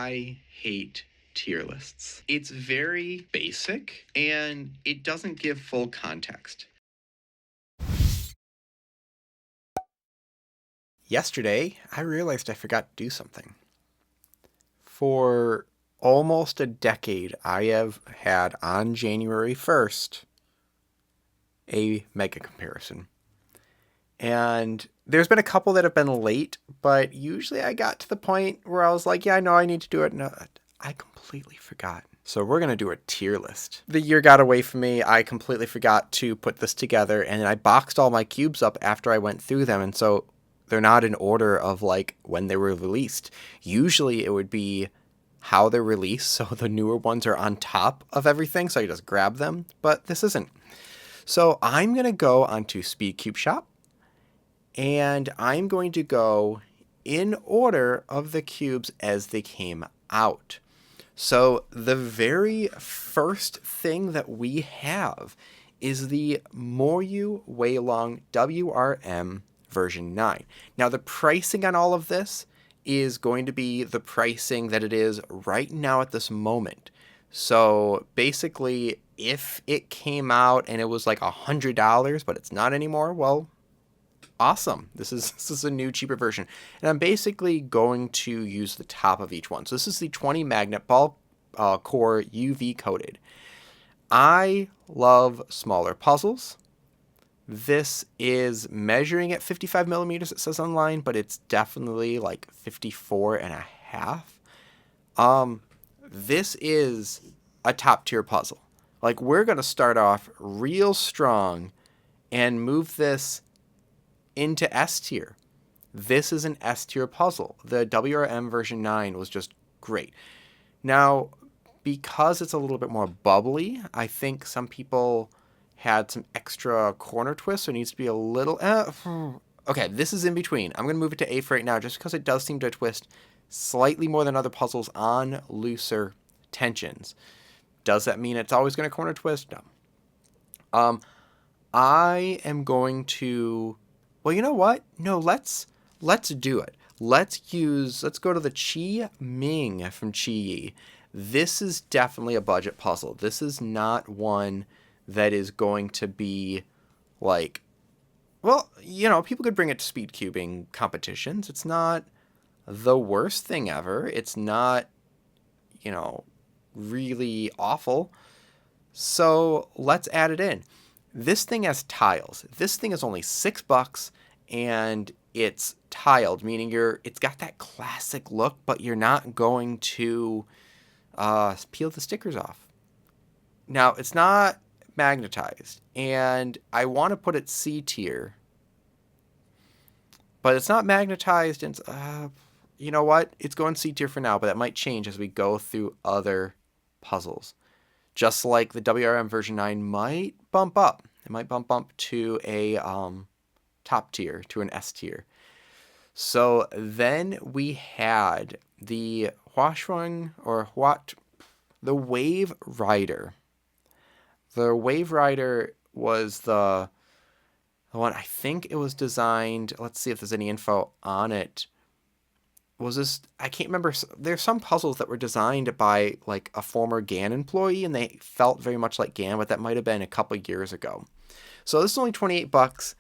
I hate tier lists. It's very basic and it doesn't give full context. Yesterday, I realized I forgot to do something. For almost a decade, I have had on January 1st a mega comparison. And there's been a couple that have been late, but usually I got to the point where I was like, yeah, I know I need to do it. No, I completely forgot. So we're going to do a tier list. The year got away from me. I completely forgot to put this together, and I boxed all my cubes up after I went through them. And so they're not in order of like when they were released. Usually it would be how they're released, so the newer ones are on top of everything, so you just grab them, but this isn't. So I'm going to go onto Speedcube Shop, and I'm going to go in order of the cubes as they came out. So the very first thing that we have is the Moyu WRM version 9. Now the pricing on all of this is going to be the pricing that it is right now at this moment. So basically, if it came out and it was like $100, but it's not anymore, well, awesome. This is a new, cheaper version. And I'm basically going to use the top of each one. So this is the 20 magnet ball core UV coated. I love smaller puzzles. This is measuring at 55 millimeters, it says online, but it's definitely like 54 and a half. This is a top tier puzzle. Like, we're going to start off real strong and move this into S tier. This is an S tier puzzle. The WRM version 9 was just great. Now, because it's a little bit more bubbly, I think some people had some extra corner twists, so it needs to be a little... okay, this is in between. I'm going to move it to A for right now, just because it does seem to twist slightly more than other puzzles on looser tensions. Does that mean it's always going to corner twist? No. I am going to... Well, you know what? No, let's do it. Let's go to the Chi Ming from Chi Yi. This is definitely a budget puzzle. This is not one that is going to be like, well, you know, people could bring it to speed cubing competitions. It's not the worst thing ever. It's not, you know, really awful. So let's add it in. This thing has tiles. This thing is only $6 and it's tiled, meaning it's got that classic look, but you're not going to peel the stickers off. Now, it's not magnetized, and I want to put it C tier, but it's not magnetized, and you know what? It's going C tier for now, but that might change as we go through other puzzles. Just like the WRM version 9 might bump up. It might bump up to a top tier, to an S tier. So then we had the Huashuang, or what? The Wave Rider. The Wave Rider was the one, I think it was designed, let's see if there's any info on it. Was this, I can't remember, there's some puzzles that were designed by like a former GAN employee and they felt very much like GAN, but that might have been a couple years ago. So this is only $28.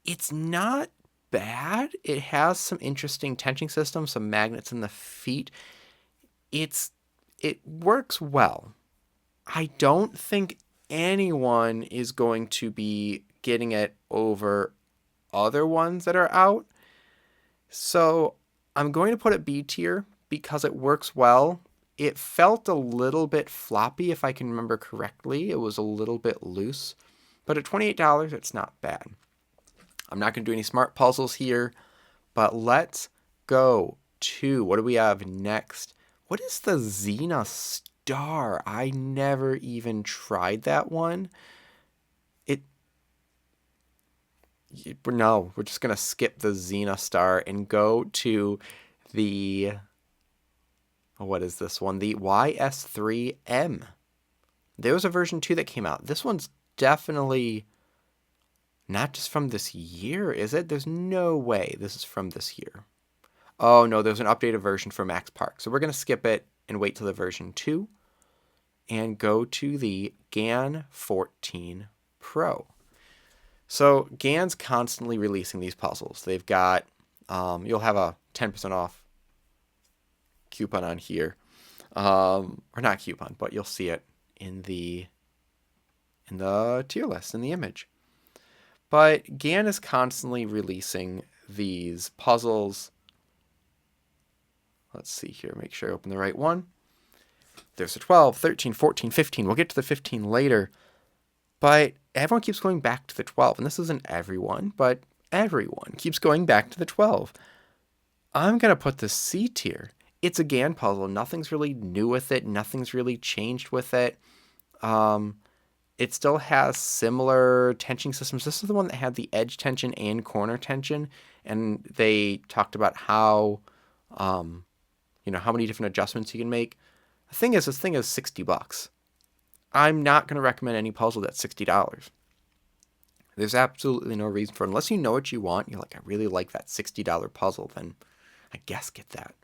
It's not bad. It has some interesting tension systems, some magnets in the feet. It works well. I don't think anyone is going to be getting it over other ones that are out. So I'm going to put it B tier because it works well. It felt a little bit floppy, if I can remember correctly. It was a little bit loose. But at $28, it's not bad. I'm not going to do any smart puzzles here, but let's go to, what do we have next? What is the Xena Star? I never even tried that one. No, we're just going to skip the Xena Star and go to the, what is this one? The YS3M. There was a version 2 that came out. This one's definitely not just from this year, is it? There's no way this is from this year. Oh no, there's an updated version for Max Park. So we're going to skip it and wait till the version 2 and go to the GAN 14 Pro. So GAN's constantly releasing these puzzles. They've got, you'll have a 10% off coupon on here. Or not coupon, but you'll see it in the tier list, in the image. But GAN is constantly releasing these puzzles. Let's see here, make sure I open the right one. There's a 12, 13, 14, 15. We'll get to the 15 later. But everyone keeps going back to the 12. And this isn't everyone, but everyone keeps going back to the 12. I'm going to put the C tier. It's a GAN puzzle. Nothing's really new with it. Nothing's really changed with it. It still has similar tension systems. This is the one that had the edge tension and corner tension. And they talked about how, how many different adjustments you can make. The thing is, this thing is $60. I'm not going to recommend any puzzle that's $60. There's absolutely no reason for it. Unless you know what you want, you're like, I really like that $60 puzzle, then I guess get that.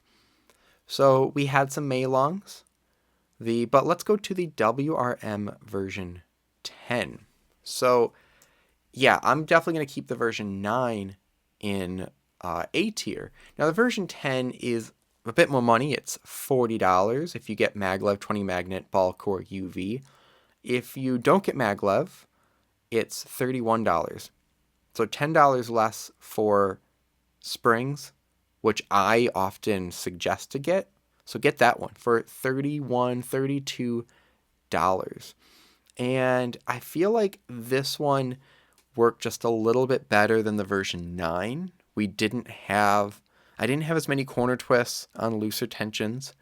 So we had some Maylongs. But let's go to the WRM version 10. So yeah, I'm definitely going to keep the version 9 in A tier. Now the version 10 is a bit more money. It's $40 if you get maglev 20 magnet ball core UV. If you don't get maglev, it's $31. So $10 less for springs, which I often suggest to get. So get that one for $31, $32. And I feel like this one worked just a little bit better than the version 9. I didn't have as many corner twists on looser tensions,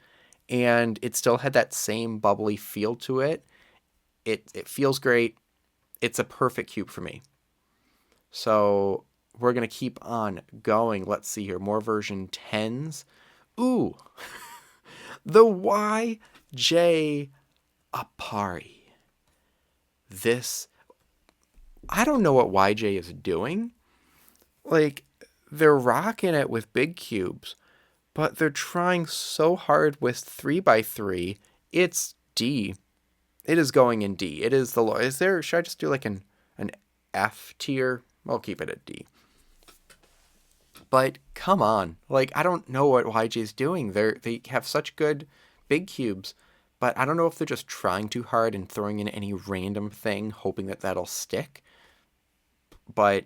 and it still had that same bubbly feel to it. It feels great. It's a perfect cube for me. So we're going to keep on going. Let's see here. More version 10s. Ooh. The YJ Apari. I don't know what YJ is doing. Like, they're rocking it with big cubes, but they're trying so hard with 3x3. It's D. It is going in D. It is the low. Should I just do like an F tier? I'll keep it at D. But come on. Like, I don't know what YJ's doing. They have such good big cubes, but I don't know if they're just trying too hard and throwing in any random thing, hoping that that'll stick. But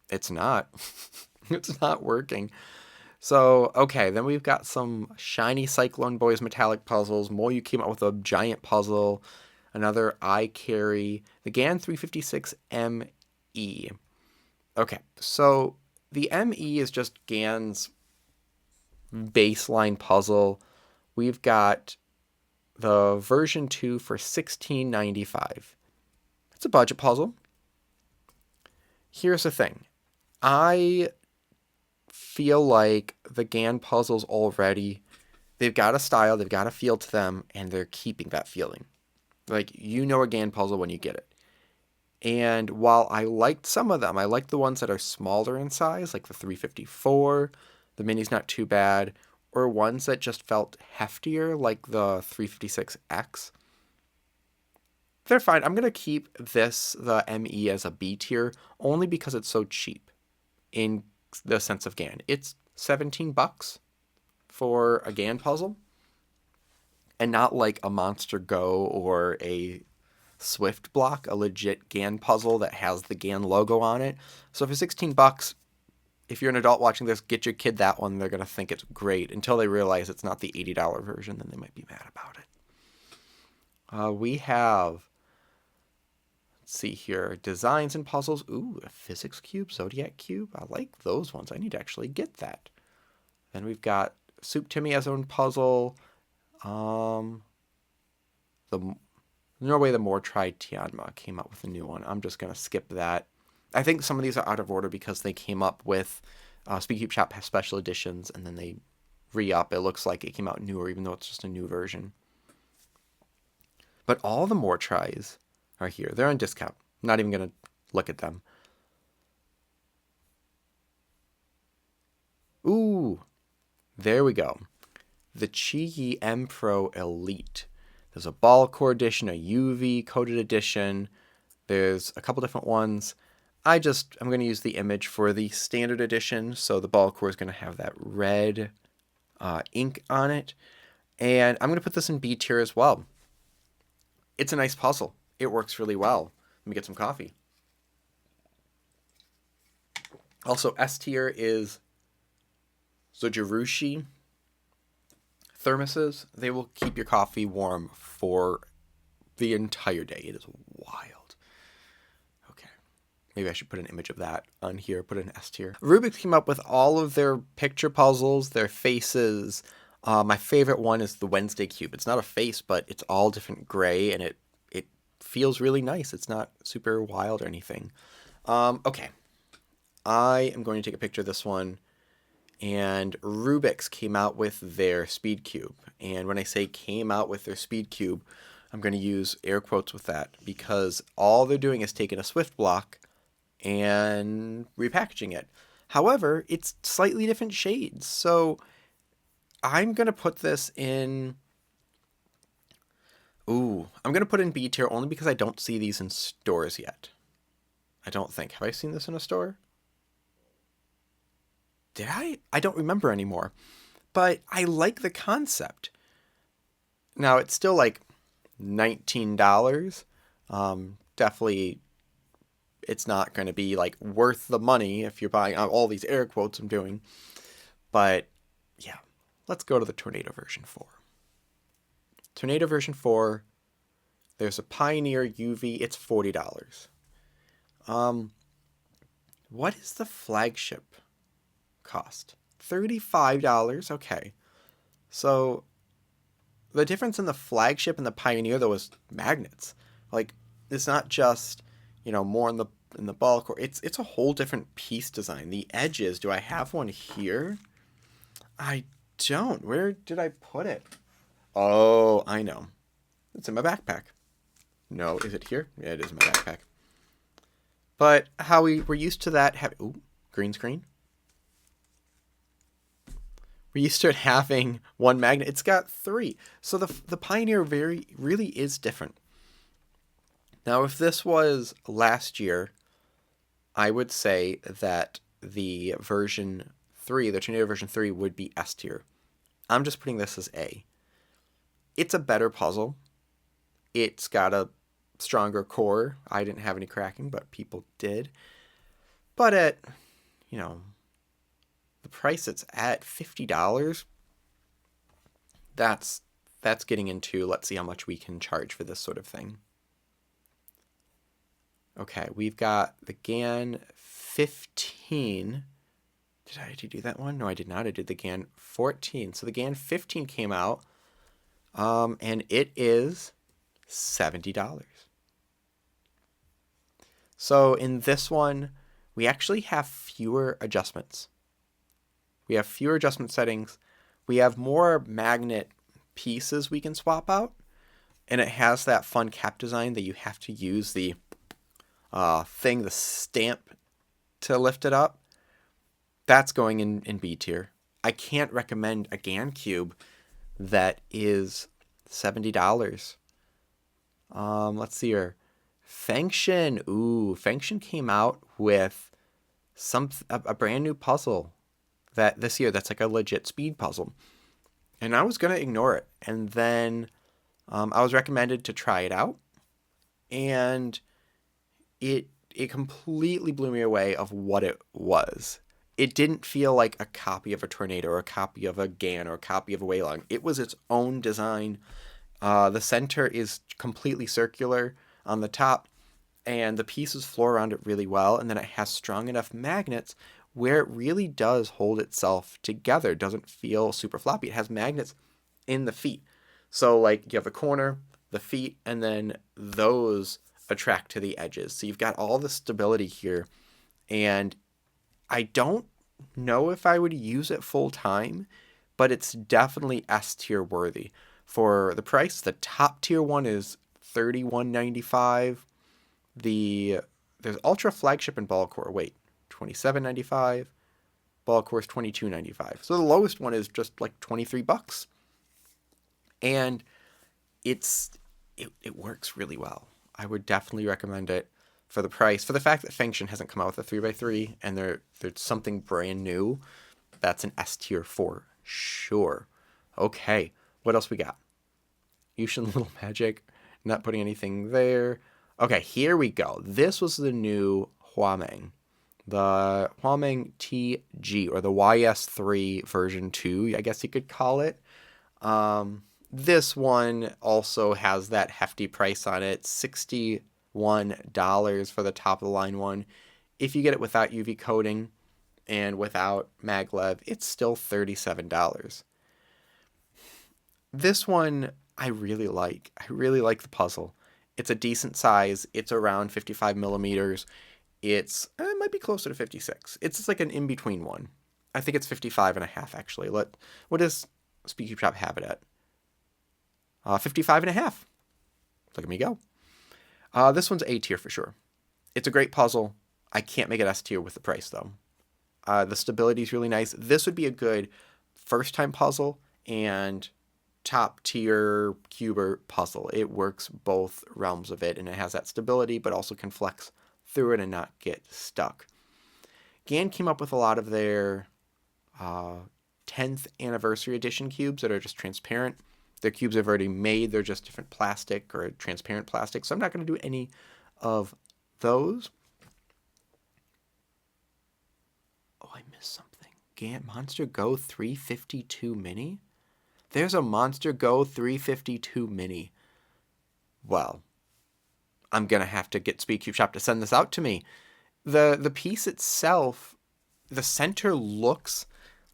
it's not. It's not working. So, okay, then we've got some shiny Cyclone Boys metallic puzzles. Moyu came out with a giant puzzle. Another I carry. The GAN 356ME. Okay, so the ME is just GAN's baseline puzzle. We've got the version 2 for $16.95. It's a budget puzzle. Here's the thing. I feel like the GAN puzzles already, they've got a style, they've got a feel to them, and they're keeping that feeling. Like, you know a GAN puzzle when you get it. And while I liked some of them, I liked the ones that are smaller in size, like the 354, the mini's not too bad, or ones that just felt heftier, like the 356X. They're fine. I'm going to keep the ME as a B tier, only because it's so cheap in the sense of GAN. It's $17 for a GAN puzzle, and not like a Monster Go or a Swift Block, a legit GAN puzzle that has the GAN logo on it. So for $16, if you're an adult watching this, get your kid that one. They're going to think it's great until they realize it's not the $80 version. Then they might be mad about it. We have, let's see here, designs and puzzles. Ooh, a physics cube, Zodiac cube. I like those ones. I need to actually get that. Then we've got Soup Timmy as own puzzle. The Norway the More Tried Tianma came out with a new one. I'm just going to skip that. I think some of these are out of order because they came up with Speed Cube Shop has special editions, and then they re-up. It looks like it came out newer, even though it's just a new version. But all the More Tries are here. They're on discount. I'm not even going to look at them. Ooh, There we go. The Qi M Pro Elite. There's a ball core edition, a UV coated edition. There's a couple different ones. I'm going to use the image for the standard edition. So the ball core is going to have that red ink on it. And I'm going to put this in B tier as well. It's a nice puzzle. It works really well. Let me get some coffee. Also, S tier is Zojirushi thermoses. They will keep your coffee warm for the entire day. It is wild. Okay. Maybe I should put an image of that on here, put an S tier. Rubik came up with all of their picture puzzles, their faces. My favorite one is the Wednesday cube. It's not a face, but it's all different gray, and it feels really nice. It's not super wild or anything. Okay. I am going to take a picture of this one. And Rubik's came out with their speed cube. And when I say came out with their speed cube, I'm going to use air quotes with that, because all they're doing is taking a Swift block and repackaging it. However, it's slightly different shades. So I'm going to put this in... I'm going to put in B tier only because I don't see these in stores yet. I don't think. Have I seen this in a store? Did I? I don't remember anymore. But I like the concept. Now, it's still like $19. Definitely, it's not going to be like worth the money if you're buying all these air quotes I'm doing. But yeah, let's go to the Tornado version 4. Tornado version 4, there's a Pioneer UV, it's $40. What is the flagship cost? $35, okay. So the difference in the flagship and the Pioneer, though, is magnets. Like, it's not just, more in the ball core. It's a whole different piece design. The edges, do I have one here? I don't. Where did I put it? Oh, I know. It's in my backpack. No, is it here? Yeah, it is in my backpack. But how we're used to that green screen. We're used to it having one magnet. It's got 3. So the Pioneer really is different. Now, if this was last year, I would say that the version 3, the Tornado version 3, would be S tier. I'm just putting this as A. It's a better puzzle. It's got a stronger core. I didn't have any cracking, but people did. But at, the price it's at, $50, that's getting into, let's see how much we can charge for this sort of thing. Okay, we've got the GAN 15. Did I already do that one? No, I did not. I did the GAN 14. So the GAN 15 came out, and it is $70. So in this one, we actually have fewer adjustments. We have fewer adjustment settings. We have more magnet pieces we can swap out. And it has that fun cap design that you have to use the the stamp to lift it up. That's going in B tier. I can't recommend a GAN cube that is $70. Let's see here. Fengshin. Fengshin came out with a brand new puzzle that this year that's like a legit speed puzzle. And I was going to ignore it. And then I was recommended to try it out. And it completely blew me away of what it was. It didn't feel like a copy of a Tornado or a copy of a GAN or a copy of a Weilong. It was its own design. The center is completely circular on the top, and the pieces flow around it really well. And then it has strong enough magnets where it really does hold itself together. It doesn't feel super floppy. It has magnets in the feet. So like you have the corner, the feet, and then those attract to the edges. So you've got all the stability here. And I don't know if I would use it full time, but it's definitely S tier worthy. For the price, the top tier one is $31.95. There's Ultra Flagship and Ball Core. Wait, $27.95. Bulk Horse $22.95. So the lowest one is just like $23. And it works really well. I would definitely recommend it for the price. For the fact that Fengtian hasn't come out with a 3x3 and there's something brand new, that's an S tier for sure. Okay, what else we got? Yushin Little Magic, not putting anything there. Okay, here we go. This was the new Huameng. The Huameng TG, or the YS3 version 2, I guess you could call it. This one also has that hefty price on it, $61 for the top of the line one. If you get it without UV coating and without maglev, it's still $37. This one I really like. I really like the puzzle. It's a decent size. It's around 55 millimeters. It might be closer to 56. It's just like an in-between one. I think it's 55 and a half, actually. What does Speaky Shop have it at? 55 and a half. Look at me go. This one's A tier for sure. It's a great puzzle. I can't make it S tier with the price, though. The stability is really nice. This would be a good first-time puzzle and top-tier cuber puzzle. It works both realms of it, and it has that stability, but also can flex through it and not get stuck. GAN came up with a lot of their 10th anniversary edition cubes that are just transparent. Their cubes I've already made. They're just different plastic or transparent plastic, so I'm not going to do any of those. Oh, I missed something. GAN Monster Go 352 Mini? There's a Monster Go 352 Mini. Well, I'm going to have to get Speedcube Shop to send this out to me. The piece itself, the center looks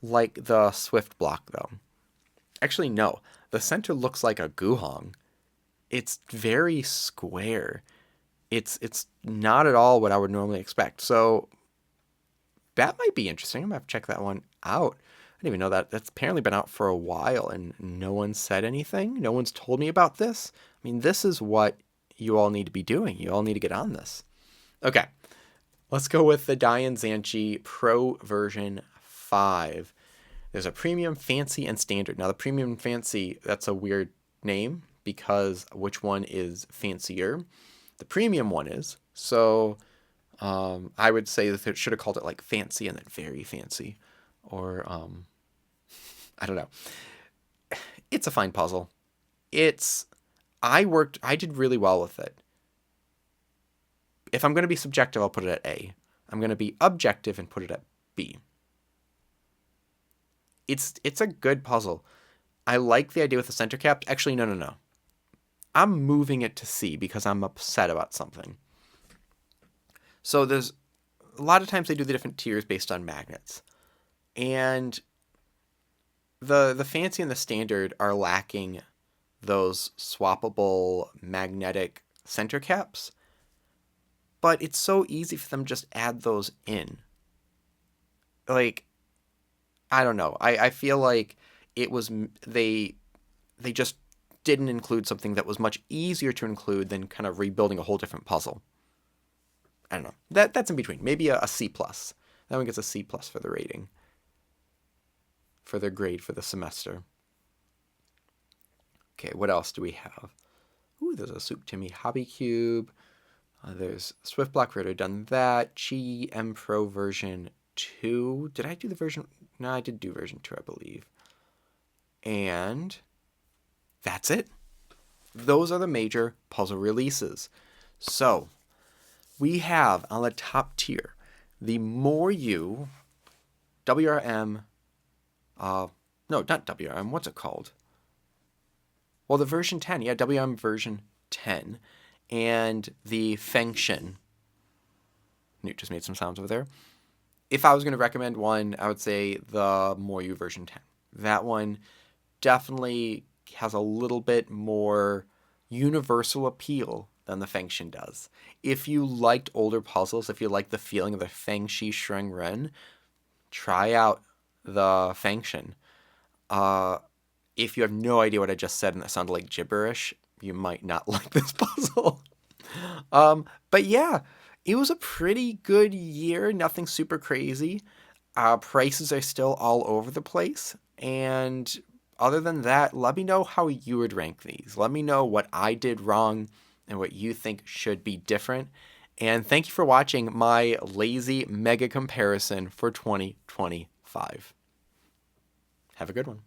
like the Swift block, though. Actually, no. The center looks like a Guhong. It's very square. It's not at all what I would normally expect. So that might be interesting. I'm going to have to check that one out. I didn't even know that. That's apparently been out for a while and no one said anything. No one's told me about this. I mean, this is what you all need to be doing. You all need to get on this. Okay, let's go with the Dayan Zanchi Pro version 5. There's a premium, fancy, and standard. Now, the premium and fancy, that's a weird name because which one is fancier? The premium one is. So I would say that it should have called it like fancy and then very fancy. Or, I don't know. It's a fine puzzle. I did really well with it. If I'm going to be subjective, I'll put it at A. I'm going to be objective and put it at B. It's a good puzzle. I like the idea with the center cap. Actually, no. I'm moving it to C because I'm upset about something. So there's a lot of times they do the different tiers based on magnets. And the fancy and the standard are lacking those swappable magnetic center caps. But it's so easy for them to just add those in. Like, I don't know. I feel like it was they just didn't include something that was much easier to include than kind of rebuilding a whole different puzzle. I don't know. That's in between. Maybe a C+. That one gets a C+ for the rating. For their grade for the semester. Okay, what else do we have? Ooh, there's a Soup Timmy Hobby Cube. There's Swift Block, already done that. Chi M Pro version 2. Did I do the version? No, I did do version 2, I believe. And that's it. Those are the major puzzle releases. So, we have on the top tier the Moyu WRM. No, not WRM. What's it called? Well, the version 10. Yeah, WRM version 10. And the Fengtian. Newt just made some sounds over there. If I was going to recommend one, I would say the Moyu version 10. That one definitely has a little bit more universal appeal than the Fengtian does. If you liked older puzzles, if you like the feeling of the Fengshi Shreng Ren, try out the Fengtian. If you have no idea what I just said and that sounded like gibberish, you might not like this puzzle. But yeah, it was a pretty good year. Nothing super crazy. Prices are still all over the place. And other than that, let me know how you would rank these. Let me know what I did wrong and what you think should be different. And thank you for watching my lazy mega comparison for 2025. Have a good one.